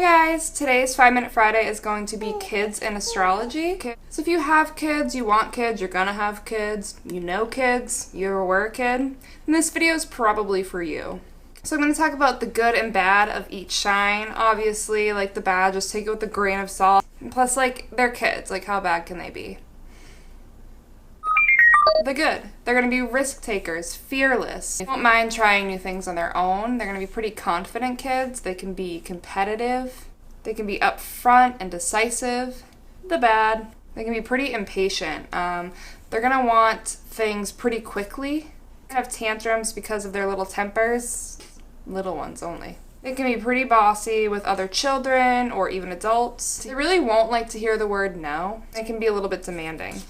Hi guys, today's 5-Minute Friday is going to be kids in astrology. So if you have kids, you want kids, you're gonna have kids, you know kids, you ever were a kid, then this video is probably for you. So I'm going to talk about the good and bad of each sign. Obviously, like the bad, just take it with a grain of salt. And plus, like, they're kids, like how bad can they be? The good. They're going to be risk takers, fearless. They won't mind trying new things on their own. They're going to be pretty confident kids. They can be competitive. They can be upfront and decisive. The bad. They can be pretty impatient. They're going to want things pretty quickly. They have tantrums because of their little tempers. Little ones only. They can be pretty bossy with other children or even adults. They really won't like to hear the word no. They can be a little bit demanding.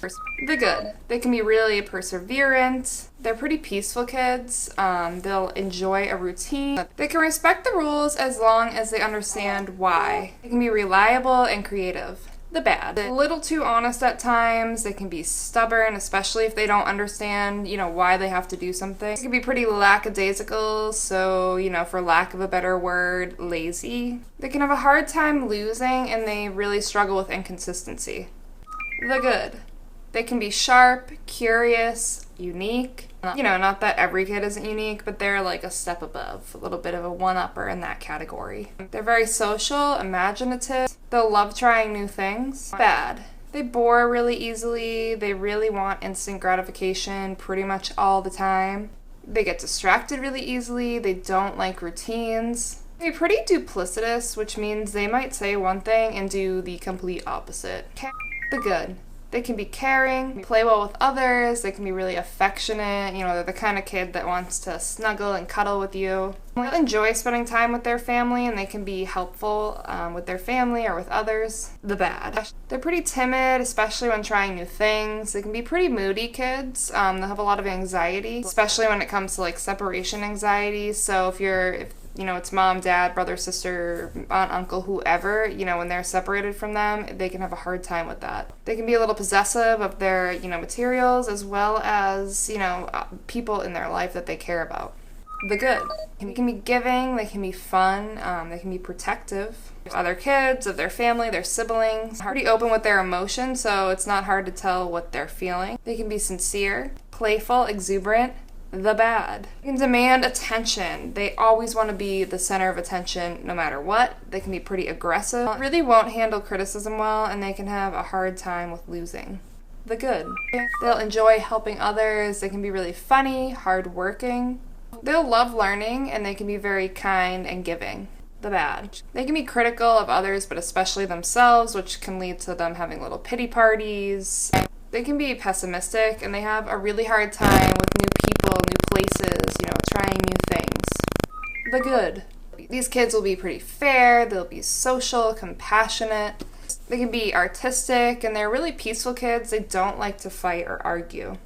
The good. They can be really perseverant. They're pretty peaceful kids. They'll enjoy a routine. They can respect the rules as long as they understand why. They can be reliable and creative. The bad. A little too honest at times. They can be stubborn, especially if they don't understand, why they have to do something. They can be pretty lackadaisical, so, for lack of a better word, lazy. They can have a hard time losing, and they really struggle with inconsistency. The good. They can be sharp, curious, unique. Not that every kid isn't unique, but they're like a step above, a little bit of a one-upper in that category. They're very social, imaginative. They'll love trying new things. Bad. They bore really easily. They really want instant gratification pretty much all the time. They get distracted really easily. They don't like routines. They're pretty duplicitous, which means they might say one thing and do the complete opposite. The good. They can be caring, play well with others, they can be really affectionate, they're the kind of kid that wants to snuggle and cuddle with you. They enjoy spending time with their family, and they can be helpful with their family or with others. The bad. They're pretty timid, especially when trying new things. They can be pretty moody kids. They'll have a lot of anxiety, especially when it comes to like separation anxiety. So if it's mom, dad, brother, sister, aunt, uncle, whoever, when they're separated from them, they can have a hard time with that. They can be a little possessive of their, materials as well as, people in their life that they care about. The good. They can be giving, they can be fun, they can be protective of other kids, of their family, their siblings. Pretty open with their emotions, so it's not hard to tell what they're feeling. They can be sincere, playful, exuberant. The bad. They can demand attention. They always want to be the center of attention no matter what. They can be pretty aggressive. Really won't handle criticism well, and they can have a hard time with losing. The good. They'll enjoy helping others. They can be really funny, hardworking. They'll love learning, and they can be very kind and giving. The bad. They can be critical of others, but especially themselves, which can lead to them having little pity parties. They can be pessimistic, and they have a really hard time with new people, new places, trying new things. The good. These kids will be pretty fair, they'll be social, compassionate. They can be artistic, and they're really peaceful kids. They don't like to fight or argue.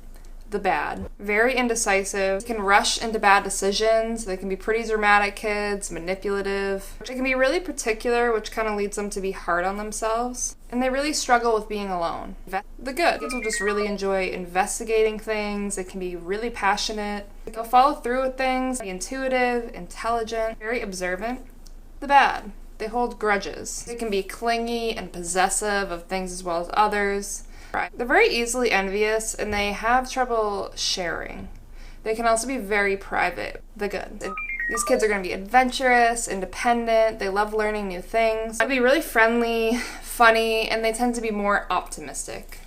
The bad. Very indecisive. They can rush into bad decisions. They can be pretty dramatic kids, manipulative. They can be really particular, which kind of leads them to be hard on themselves. And they really struggle with being alone. The good. Kids will just really enjoy investigating things. They can be really passionate. They'll follow through with things. Be intuitive, intelligent, very observant. The bad. They hold grudges. They can be clingy and possessive of things as well as others. They're very easily envious, and they have trouble sharing. They can also be very private. The good. These kids are going to be adventurous, independent, they love learning new things. They'll be really friendly, funny, and they tend to be more optimistic.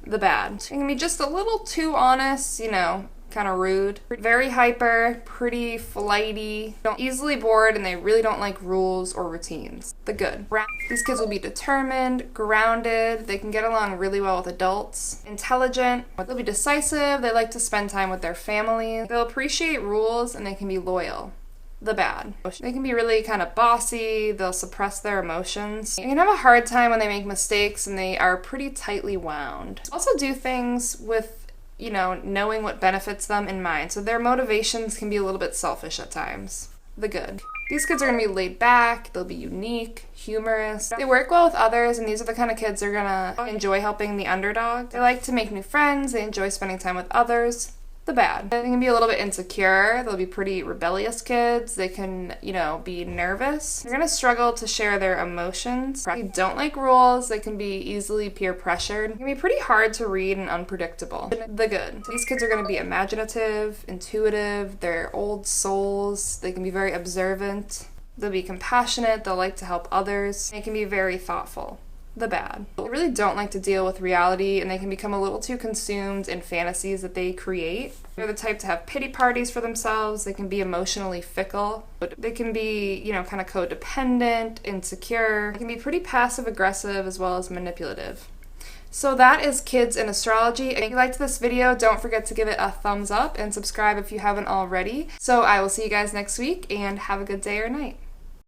The bad. They can be just a little too honest, kind of rude. Very hyper, pretty flighty, easily bored, and they really don't like rules or routines. The good. These kids will be determined, grounded, they can get along really well with adults, intelligent, they'll be decisive, they like to spend time with their families, they'll appreciate rules, and they can be loyal. The bad. They can be really kind of bossy, they'll suppress their emotions. They can have a hard time when they make mistakes, and they are pretty tightly wound. Also do things with knowing what benefits them in mind. So their motivations can be a little bit selfish at times. The good. These kids are going to be laid back, they'll be unique, humorous. They work well with others, and these are the kind of kids that are going to enjoy helping the underdog. They like to make new friends, they enjoy spending time with others. The bad. They can be a little bit insecure. They'll be pretty rebellious kids. They can, be nervous. They're going to struggle to share their emotions. They don't like rules. They can be easily peer pressured. They can be pretty hard to read and unpredictable. The good. These kids are going to be imaginative, intuitive. They're old souls. They can be very observant. They'll be compassionate. They'll like to help others. They can be very thoughtful. The bad. They really don't like to deal with reality, and they can become a little too consumed in fantasies that they create. They're the type to have pity parties for themselves. They can be emotionally fickle. They can be, kind of codependent, insecure. They can be pretty passive aggressive as well as manipulative. So that is kids in astrology. If you liked this video, don't forget to give it a thumbs up and subscribe if you haven't already. So I will see you guys next week, and have a good day or night.